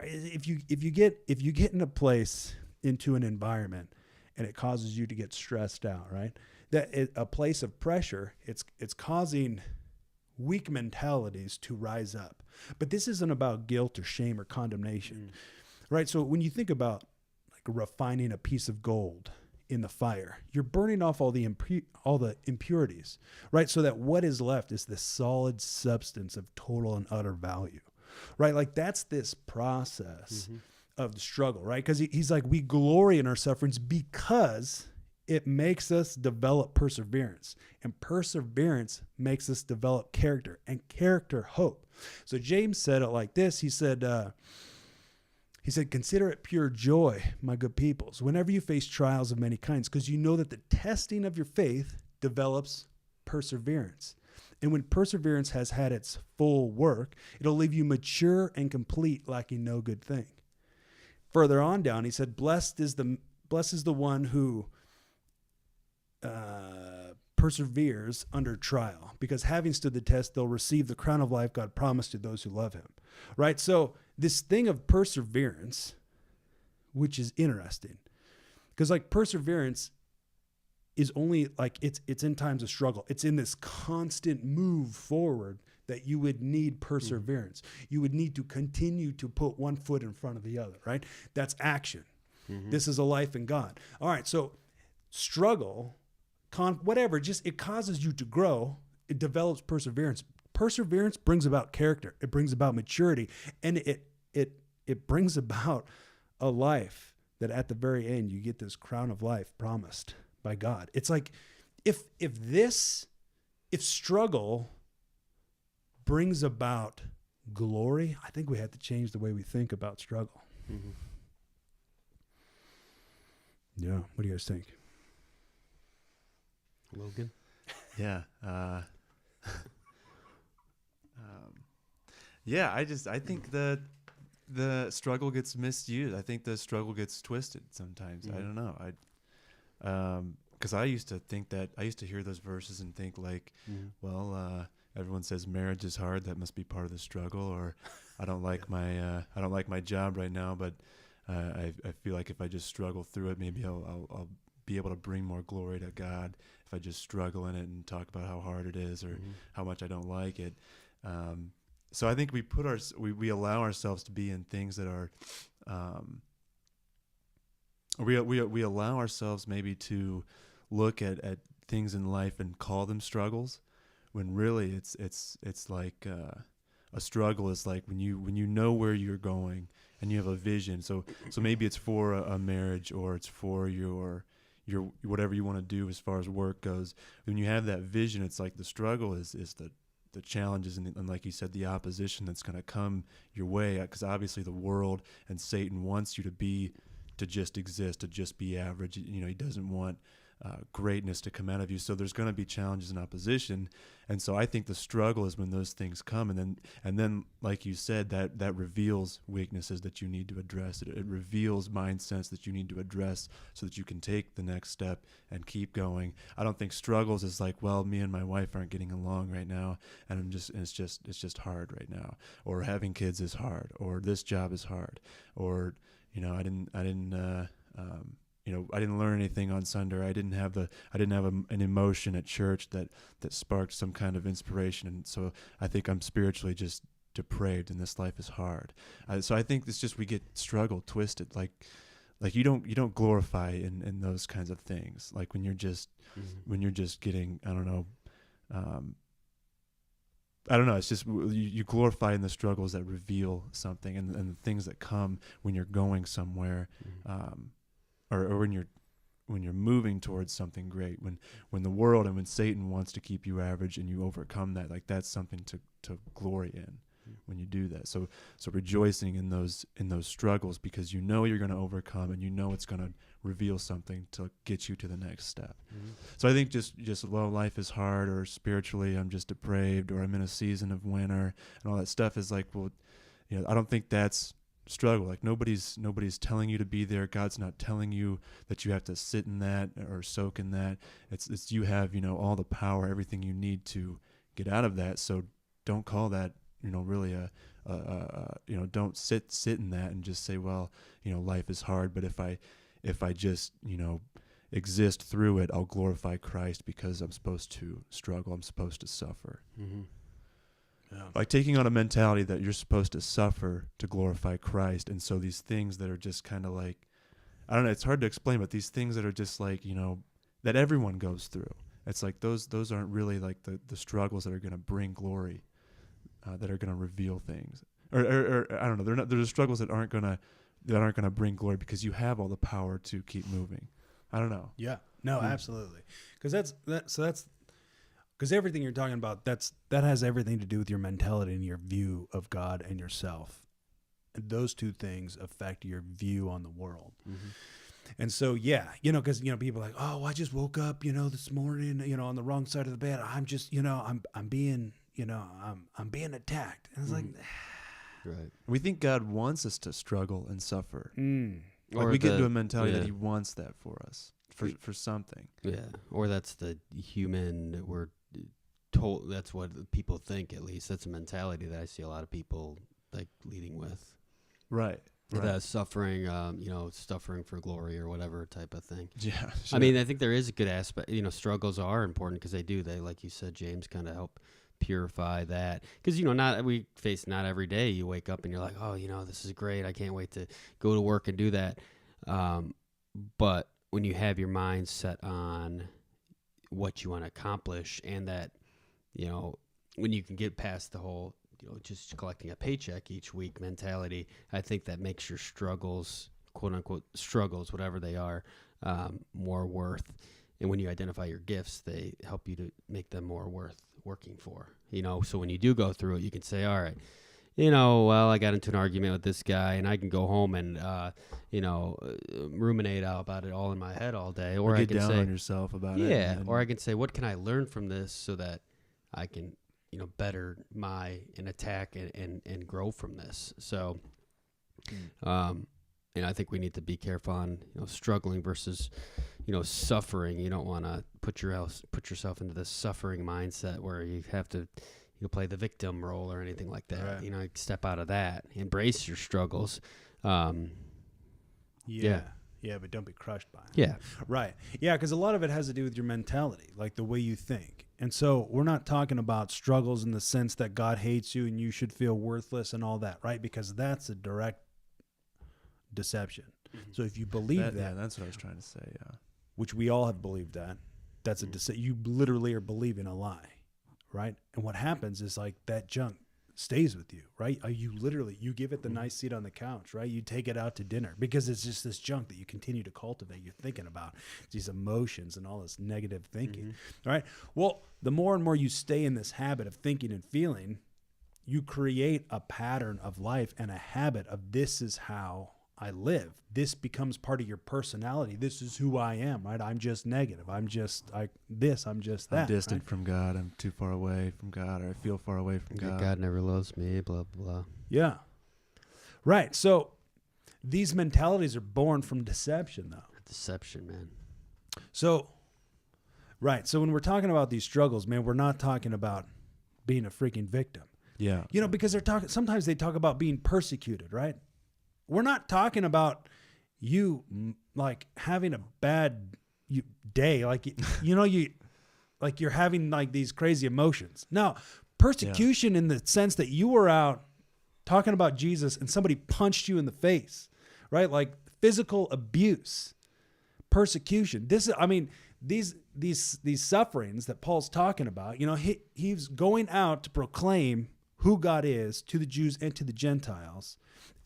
If you get in a place, into an environment, and it causes you to get stressed out, right? A place of pressure, it's causing weak mentalities to rise up. But this isn't about guilt or shame or condemnation, right? So when you think about like refining a piece of gold in the fire, you're burning off all the impurities, right? So that what is left is the solid substance of total and utter value, right? Like that's this process of the struggle, right? Because he's like, we glory in our sufferings because it makes us develop perseverance, and perseverance makes us develop character, and character, hope. So James said it like this. He said, consider it pure joy, my good peoples, whenever you face trials of many kinds, because you know that the testing of your faith develops perseverance. And when perseverance has had its full work, it'll leave you mature and complete, lacking no good thing. Further on down, he said, blessed is the one who perseveres under trial, because having stood the test, they'll receive the crown of life God promised to those who love him. Right? So this thing of perseverance, which is interesting, because like perseverance is only like it's in times of struggle. It's in this constant move forward that you would need perseverance. You would need to continue to put one foot in front of the other, right? That's action. This is a life in God. All right, so struggle, whatever, just it causes you to grow. It develops perseverance. Perseverance brings about character. It brings about maturity, and it brings about a life that at the very end you get this crown of life promised by God. It's like if struggle brings about glory, I think we have to change the way we think about struggle. Yeah. What do you guys think? Logan? Yeah. Yeah, I think the struggle gets misused. I think the struggle gets twisted sometimes. I don't know. Because I used to hear those verses and think like, well, everyone says marriage is hard. That must be part of the struggle. Or I don't like my job right now, but I feel like if I just struggle through it, maybe I'll be able to bring more glory to God if I just struggle in it and talk about how hard it is or how much I don't like it. So I think we allow ourselves to be in things that are, we allow ourselves maybe to look at things in life and call them struggles, when really it's like a struggle is like when you know where you're going and you have a vision. So maybe it's for a marriage, or it's for your whatever you want to do as far as work goes. When you have that vision, it's like the struggle is the challenges and like you said, the opposition that's going to come your way, because obviously the world and Satan wants you to just exist, to just be average. You know, he doesn't want greatness to come out of you. So there's going to be challenges and opposition. And so I think the struggle is when those things come, and then like you said, that reveals weaknesses that you need to address. It reveals mindsets that you need to address so that you can take the next step and keep going. I don't think struggles is like, well, me and my wife aren't getting along right now, and it's just hard right now, or having kids is hard, or this job is hard, or I didn't learn anything on Sunday. Or I didn't have an emotion at church that sparked some kind of inspiration, and so I think I'm spiritually just depraved, and this life is hard. So I think it's just we get struggle twisted, like you don't glorify in those kinds of things, like when you're just getting I don't know. It's just you glorify in the struggles that reveal something, and the things that come when you're going somewhere. Or when you're moving towards something great, when the world and when Satan wants to keep you average and you overcome that, like that's something to glory in when you do that. So rejoicing in those struggles, because you know you're going to overcome, and you know it's going to reveal something to get you to the next step. So I think just well, life is hard, or spiritually I'm just depraved, or I'm in a season of winter, and all that stuff is like, well, I don't think that's struggle. Like nobody's telling you to be there. God's not telling you that you have to sit in that or soak in that. It's you have all the power, everything you need to get out of that. So don't call that really a don't sit in that and just say, well, life is hard, but if I just exist through it, I'll glorify Christ, because I'm supposed to struggle, I'm supposed to suffer. Yeah. Like taking on a mentality that you're supposed to suffer to glorify Christ. And so these things that are just kind of like, I don't know, it's hard to explain, but these things that are just like, that everyone goes through. It's like those aren't really like the struggles that are going to bring glory, that are going to reveal things. Or I don't know, they're the struggles that aren't going to bring glory, because you have all the power to keep moving. I don't know. Yeah. No, absolutely. Because because everything you're talking about, that has everything to do with your mentality and your view of God and yourself. And those two things affect your view on the world. And so, yeah, because, people are like, oh, I just woke up, this morning, on the wrong side of the bed. I'm just, I'm being, I'm being attacked. And it's like, right. We think God wants us to struggle and suffer. Or we get into a mentality that he wants that for us, for something. Yeah. Or that's the human that we're told, that's what people think, at least. That's a mentality that I see a lot of people like leading with. Right. That suffering, suffering for glory or whatever type of thing. Yeah. Sure. I mean, I think there is a good aspect, struggles are important, because they, like you said, James, kind of help purify that. Because, we face not every day you wake up and you're like, oh, this is great. I can't wait to go to work and do that. But when you have your mind set on what you want to accomplish, and that, when you can get past the whole, just collecting a paycheck each week mentality, I think that makes your struggles, quote unquote struggles, whatever they are, more worth. And when you identify your gifts, they help you to make them more worth working for, so when you do go through it, you can say, all right, well, I got into an argument with this guy, and I can go home and, ruminate out about it all in my head all day. Or I can down say, on yourself about it. Yeah. Or I can say, what can I learn from this so that I can, better and attack and grow from this. So, and I think we need to be careful on, struggling versus, suffering. You don't want to put yourself into this suffering mindset where you have to, play the victim role or anything like that. Right. Step out of that, embrace your struggles. Yeah, but don't be crushed by it. Yeah. Right. Yeah, because a lot of it has to do with your mentality, like the way you think. And so we're not talking about struggles in the sense that God hates you and you should feel worthless and all that, right? Because that's a direct deception. So if you believe that, yeah, that's what I was trying to say. Yeah. which we all have believed that's a you literally are believing a lie, right? And what happens is like that junk stays with you, right? You give it the nice seat on the couch, right? You take it out to dinner because it's just this junk that you continue to cultivate. You're thinking about these emotions and all this negative thinking, right? Well, the more and more you stay in this habit of thinking and feeling, you create a pattern of life and a habit of this is how I live. This becomes part of your personality. This is who I am, right? I'm just negative. I'm just that. I'm distant right? from God. I'm too far away from God, or I feel far away from God. God never loves me, blah, blah, blah. Yeah. Right. So these mentalities are born from deception, though. Deception, man. So, right. So when we're talking about these struggles, man, we're not talking about being a freaking victim. Yeah. You know, because sometimes they talk about being persecuted, right? We're not talking about you like having a bad day, like like you're having like these crazy emotions. No, persecution in the sense that you were out talking about Jesus and somebody punched you in the face, right? Like physical abuse, persecution. These sufferings that Paul's talking about, you know, he's going out to proclaim who God is to the Jews and to the Gentiles.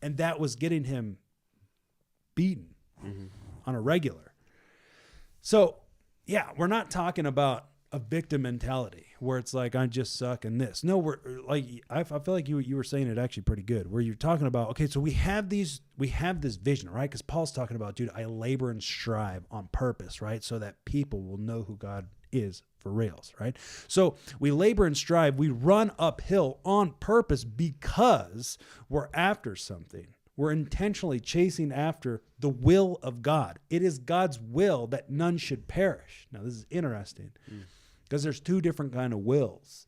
And that was getting him beaten on a regular. So, yeah, we're not talking about a victim mentality where it's like, I just suck in this. No, we're like, I feel like you were saying it actually pretty good, where you're talking about, okay, so we have this vision, right? Because Paul's talking about, dude, I labor and strive on purpose, right? So that people will know who God is for reals, right? So we labor and strive, we run uphill on purpose because we're after something. We're intentionally chasing after the will of God. It is God's will that none should perish. Now, this is interesting because there's two different kind of wills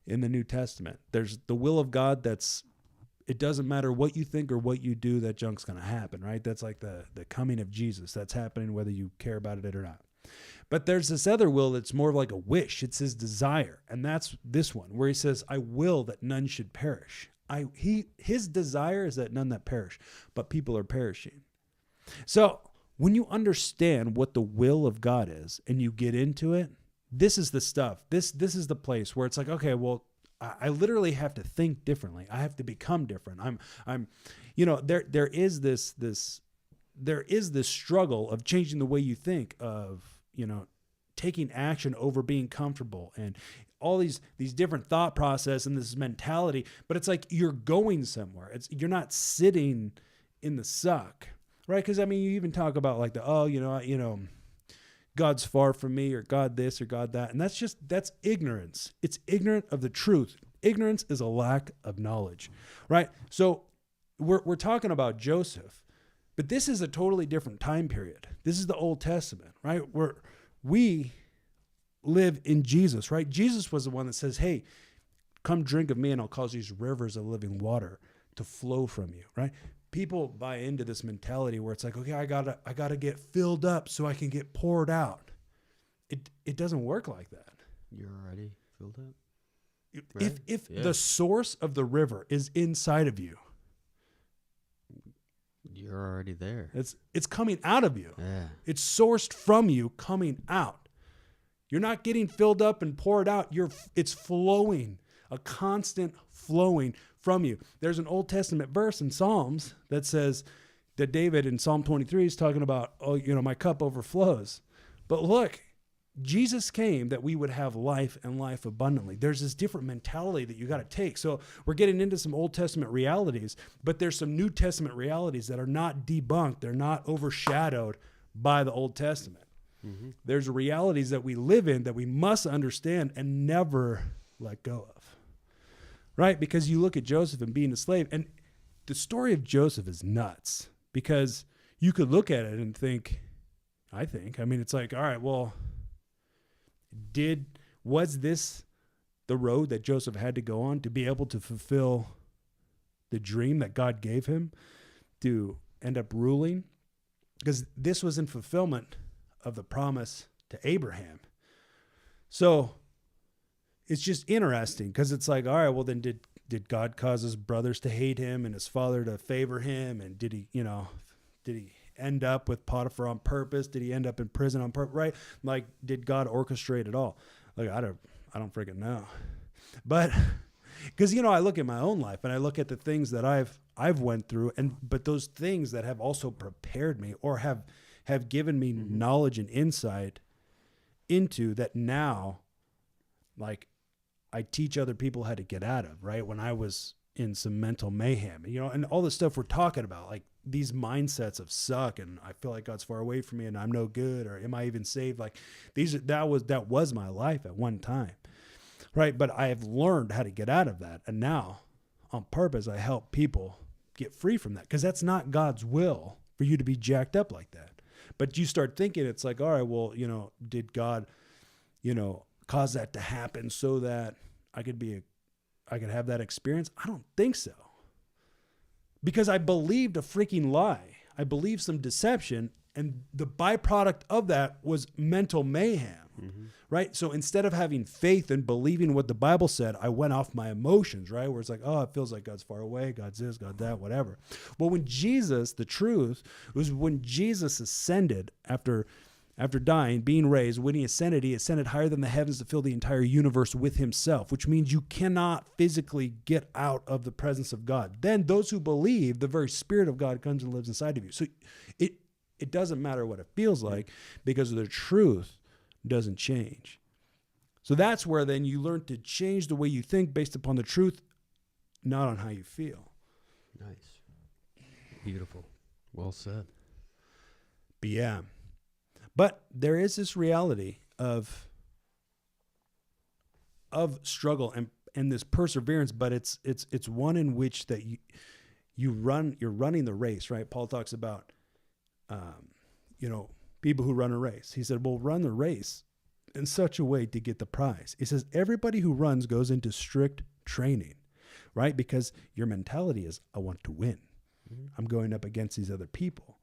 in the New Testament. There's the will of God it doesn't matter what you think or what you do, that junk's going to happen, right? That's like the coming of Jesus. That's happening whether you care about it or not. But there's this other will that's more like a wish. It's his desire. And that's this one where he says, I will that none should perish. His desire is that none that perish, but people are perishing. So when you understand what the will of God is and you get into it, this is the stuff. This is the place where it's like, okay, well, I literally have to think differently. I have to become different. I'm, you know, there is this struggle of changing the way you think, of, you know, taking action over being comfortable and all these different thought process and this mentality, but it's like you're going somewhere. You're not sitting in the suck, right? Because I mean, you even talk about like God's far from me, or God this or God that, and that's ignorance. It's ignorant of the truth. Ignorance is a lack of knowledge, right? So we're talking about Joseph, but this is a totally different time period. This is the Old Testament, right? Where we live in Jesus, right? Jesus was the one that says, hey, come drink of me and I'll cause these rivers of living water to flow from you, right? People buy into this mentality where it's like, okay, I gotta get filled up so I can get poured out. It doesn't work like that. You're already filled up. Right? If the source of the river is inside of you, you're already there. It's coming out of you. Yeah. It's sourced from you, coming out. You're not getting filled up and poured out. It's flowing, a constant flowing from you. There's an Old Testament verse in Psalms that says that David in Psalm 23 is talking about, oh, you know, my cup overflows. But look, Jesus came that we would have life and life abundantly. There's this different mentality that you got to take. So we're getting into some Old Testament realities, but there's some New Testament realities that are not debunked. They're not overshadowed by the Old Testament. Mm-hmm. There's realities that we live in that we must understand and never let go of, right? Because you look at Joseph and being a slave, and the story of Joseph is nuts because you could look at it and think, I mean, it's like, all right, well, was this the road that Joseph had to go on to be able to fulfill the dream that God gave him to end up ruling? Because this was in fulfillment of the promise to Abraham. So it's just interesting because it's like, all right, well then did God cause his brothers to hate him and his father to favor him? And did he end up with Potiphar on purpose? Did he end up in prison on purpose? Right? Like, did God orchestrate it all? Like, I don't freaking know. But because, I look at my own life and I look at the things that I've went through, but those things that have also prepared me or have given me knowledge and insight into that now, like, I teach other people how to get out of, right? When I was in some mental mayhem, and all the stuff we're talking about, like these mindsets of suck and I feel like God's far away from me and I'm no good, or am I even saved? Like that was my life at one time, right? But I have learned how to get out of that. And now on purpose, I help people get free from that, because that's not God's will for you to be jacked up like that. But you start thinking, it's like, all right, well, did God, cause that to happen so that I could have that experience? I don't think so. Because I believed a freaking lie. I believed some deception, and the byproduct of that was mental mayhem, right? So instead of having faith and believing what the Bible said, I went off my emotions, right? Where it's like, oh, it feels like God's far away, God's this, God that, whatever. Well, the truth was when Jesus ascended after dying, being raised, when he ascended higher than the heavens to fill the entire universe with himself, which means you cannot physically get out of the presence of God. Then those who believe, the very Spirit of God comes and lives inside of you. So it doesn't matter what it feels like, because the truth doesn't change. So that's where then you learn to change the way you think based upon the truth, not on how you feel. Nice. Beautiful. Well said. But yeah. But there is this reality of struggle and this perseverance, but it's one in which that you're running the race, right? Paul talks about people who run a race. He said, well, run the race in such a way to get the prize. He says everybody who runs goes into strict training, right? Because your mentality is, I want to win. I'm going up against these other people.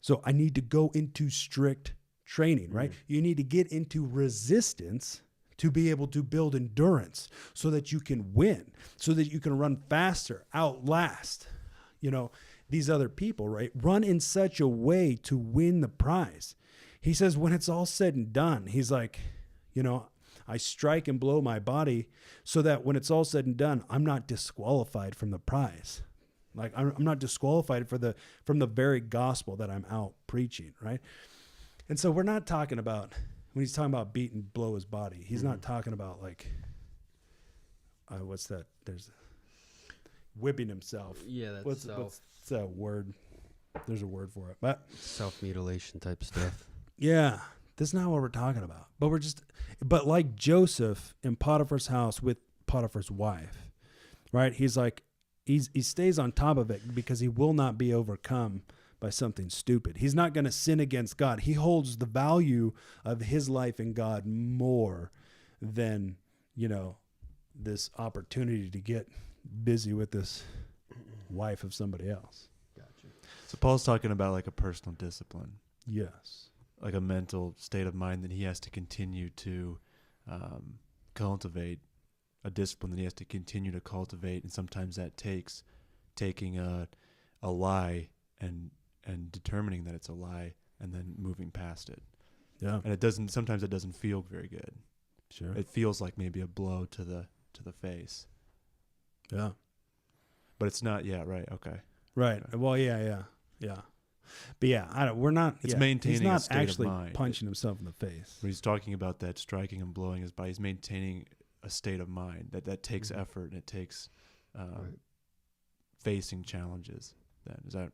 So I need to go into strict training, right? You need to get into resistance to be able to build endurance so that you can win, so that you can run faster, outlast, these other people, right? Run in such a way to win the prize. He says, when it's all said and done, he's like, I strike and blow my body so that when it's all said and done, I'm not disqualified from the prize. Like I'm not disqualified from the very gospel that I'm out preaching, right? And so we're not talking about, when he's talking about beat and blow his body, he's not talking about like, what's that? There's whipping himself. Yeah, that's what's that word? There's a word for it, but self-mutilation type stuff. Yeah, that's not what we're talking about. But like Joseph in Potiphar's house with Potiphar's wife, right? He's like, he stays on top of it because he will not be overcome by something stupid. He's not going to sin against God. He holds the value of his life in God more than, this opportunity to get busy with this wife of somebody else. Gotcha. So Paul's talking about like a personal discipline. Yes. Like a mental state of mind that he has to continue to cultivate, a discipline that he has to continue to cultivate. And sometimes that takes taking a lie and determining that it's a lie and then moving past it. Yeah. And sometimes it doesn't feel very good. Sure. It feels like maybe a blow to the face. Yeah. But it's not, right, okay. Right. Okay. Well, yeah. But yeah, we're not. It's yeah, maintaining he's not a state actually of mind. punching himself in the face. When he's talking about that striking and blowing his body, he's maintaining a state of mind that takes effort and it takes facing challenges. Is that?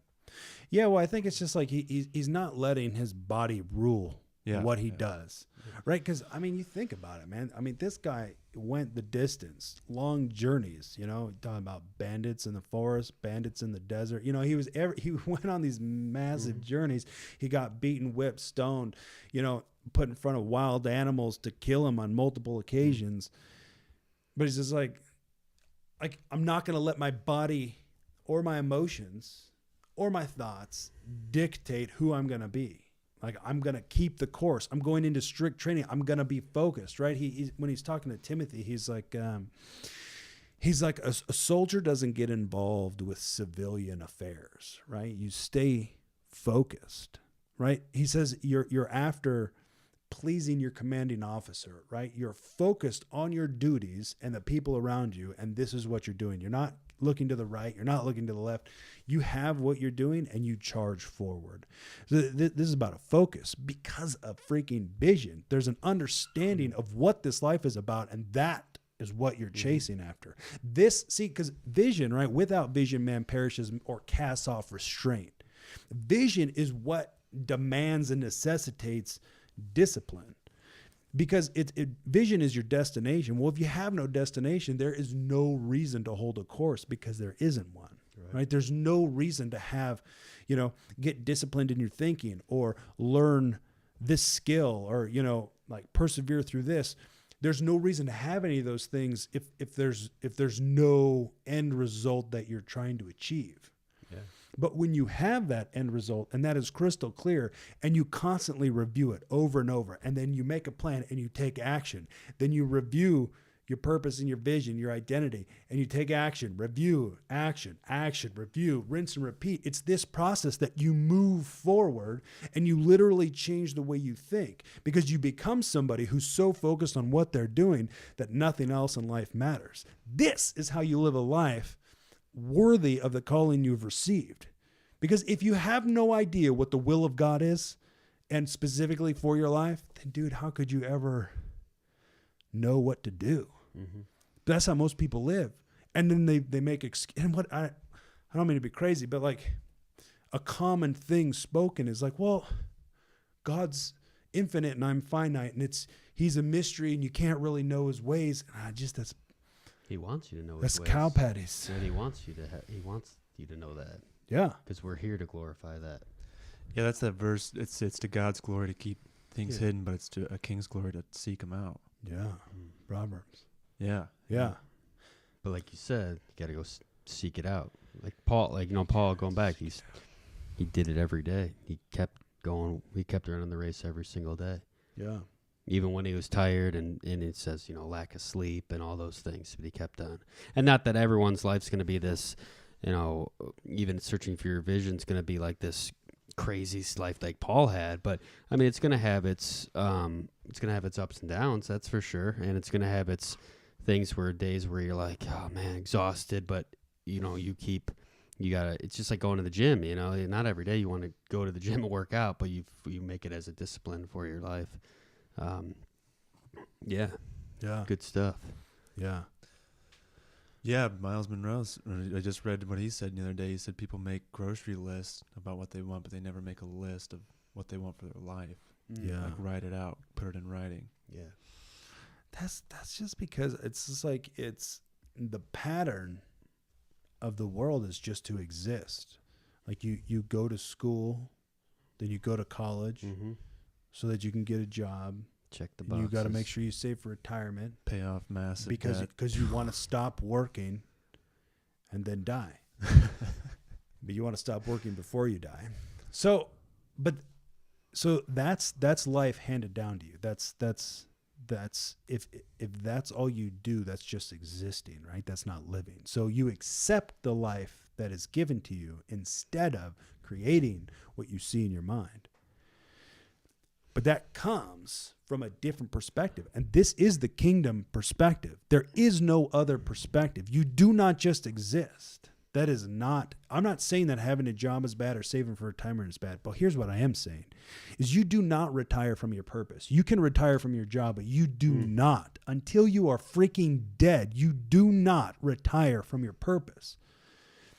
Yeah, well, I think it's just like he's not letting his body rule what he does, right? Because, you think about it, man. This guy went the distance, long journeys, talking about bandits in the forest, bandits in the desert. He went on these massive journeys. He got beaten, whipped, stoned, put in front of wild animals to kill him on multiple occasions. But he's just like I'm not going to let my body or my emotions or my thoughts dictate who I'm going to be, Like, I'm going to keep the course. I'm going into strict training. I'm going to be focused, right? When he's talking to Timothy, he's like a soldier doesn't get involved with civilian affairs, right? You stay focused, right? He says you're after pleasing your commanding officer, right? You're focused on your duties and the people around you, and this is what you're doing. You're not looking to the right. You're not looking to the left. You have what you're doing, and you charge forward. So this is about a focus because of freaking vision. There's an understanding of what this life is about, and that is what you're chasing after. Because vision, right? Without vision, man perishes or casts off restraint. Vision is what demands and necessitates discipline, because vision is your destination. Well, if you have no destination, there is no reason to hold a course, because there isn't one, right? There's no reason to have, get disciplined in your thinking or learn this skill or, like persevere through this. There's no reason to have any of those things if there's no end result that you're trying to achieve. Yeah. But when you have that end result, and that is crystal clear, and you constantly review it over and over, and then you make a plan and you take action, then you review your purpose and your vision, your identity, and you take action, review, action, review, rinse and repeat. It's this process that you move forward, and you literally change the way you think, because you become somebody who's so focused on what they're doing that nothing else in life matters. This is how you live a life worthy of the calling you've received. Because if you have no idea what the will of God is, and specifically for your life, then dude, how could you ever know what to do? Mm-hmm. That's how most people live. And then they make and what I don't mean to be crazy, but like a common thing spoken is like, well, God's infinite and I'm finite, and he's a mystery and you can't really know his ways. And he wants you to know his his ways. That's cow patties. And he wants you to know that. Yeah. Because we're here to glorify that. Yeah, that's that verse. It's to God's glory to keep things hidden, but it's to a king's glory to seek them out. Yeah. Proverbs. Yeah. Yeah. But like you said, you got to go seek it out. Like Paul, Paul going back, he did it every day. He kept going. He kept running the race every single day. Yeah. Even when he was tired, and it says, lack of sleep and all those things, but he kept on. And not that everyone's life's going to be this, even searching for your vision's going to be like this crazy life like Paul had, but I mean, it's going to have its ups and downs, that's for sure. And it's going to have its days where you're like, oh man, exhausted, but it's just like going to the gym, not every day you want to go to the gym and work out, but you make it as a discipline for your life. Yeah. Good stuff. Yeah. Yeah, Miles Monroe's. I just read what he said the other day. He said people make grocery lists about what they want, but they never make a list of what they want for their life. Yeah. Like write it out, put it in writing. Yeah. That's just because it's just like it's the pattern of the world is just to exist. Like you go to school, then you go to college so that you can get a job. Check the boxes. You got to make sure you save for retirement. Pay off massive because debt. You want to stop working and then die. But you want to stop working before you die. So that's life handed down to you. That's if that's all you do, that's just existing, right? That's not living. So you accept the life that is given to you instead of creating what you see in your mind. But that comes from a different perspective. And this is the kingdom perspective. There is no other perspective. You do not just exist. I'm not saying that having a job is bad or saving for retirement is bad. But here's what I am saying is you do not retire from your purpose. You can retire from your job, but you do not. Until you are freaking dead, you do not retire from your purpose.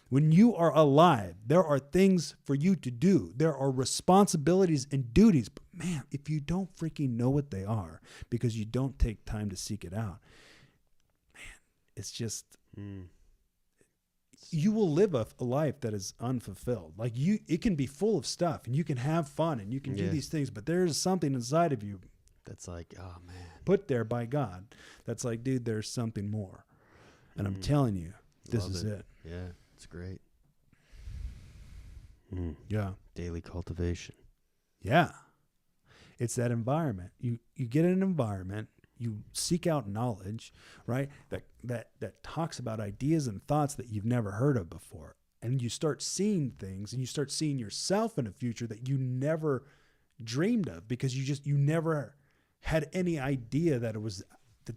When you are alive, there are things for you to do. There are responsibilities and duties. But man, if you don't freaking know what they are because you don't take time to seek it out, man, it's just, you will live a life that is unfulfilled. Like it can be full of stuff and you can have fun and you can do these things, but there is something inside of you that's like, oh man, put there by God. That's like, dude, there's something more. And I'm telling you, this is it. Yeah. It's great. Yeah. Daily cultivation. Yeah. It's that environment. You get in an environment, you seek out knowledge, right? That talks about ideas and thoughts that you've never heard of before. And you start seeing things, and you start seeing yourself in a future that you never dreamed of, because you never had any idea that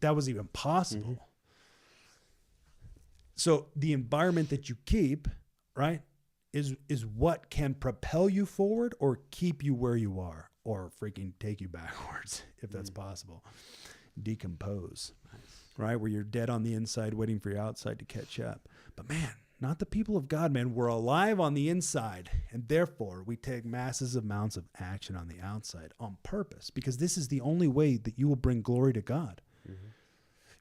that was even possible. Mm-hmm. So the environment that you keep, right, is what can propel you forward or keep you where you are, or freaking take you backwards, if that's possible. Decompose, right? Where you're dead on the inside waiting for your outside to catch up. But man, not the people of God, man. We're alive on the inside, and therefore we take massive amounts of action on the outside on purpose, because this is the only way that you will bring glory to God.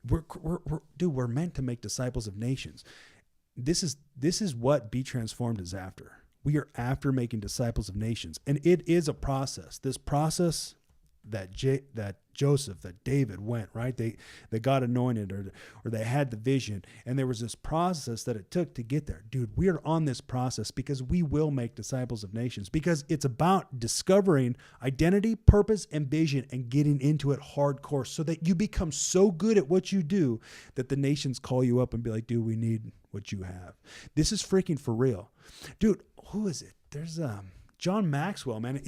We're meant to make disciples of nations. This is what Be Transformed is after. We are after making disciples of nations, and it is a process. This process that Joseph, that David went, right? They got anointed, or they had the vision, and there was this process that it took to get there. Dude, we are on this process because we will make disciples of nations, because it's about discovering identity, purpose, and vision, and getting into it hardcore, so that you become so good at what you do that the nations call you up and be like, dude, we need what you have. This is freaking for real. Dude, who is it? There's John Maxwell, man.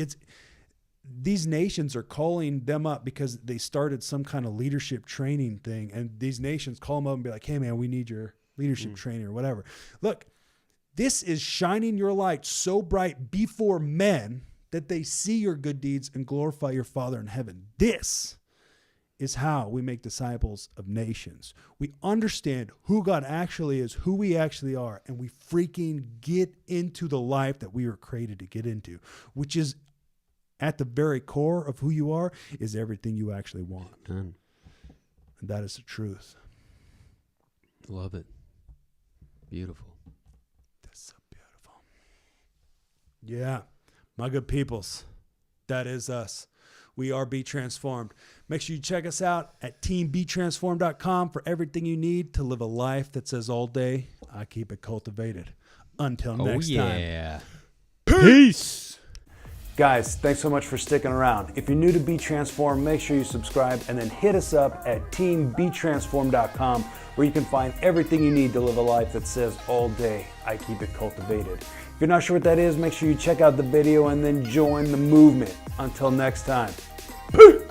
These nations are calling them up because they started some kind of leadership training thing. And these nations call them up and be like, hey, man, we need your leadership training or whatever. Look, this is shining your light so bright before men that they see your good deeds and glorify your Father in heaven. This is how we make disciples of nations. We understand who God actually is, who we actually are, and we freaking get into the life that we were created to get into, which is at the very core of who you are, is everything you actually want. Done. And that is the truth. Love it. Beautiful. That's so beautiful. Yeah, my good peoples, that is us. We are Be Transformed. Make sure you check us out at teambetransformed.com for everything you need to live a life that says all day, I keep it cultivated. Until next time. Peace. Guys, thanks so much for sticking around. If you're new to Be Transformed, make sure you subscribe, and then hit us up at teambetransformed.com, where you can find everything you need to live a life that says all day, I keep it cultivated. If you're not sure what that is, make sure you check out the video and then join the movement. Until next time. Peace.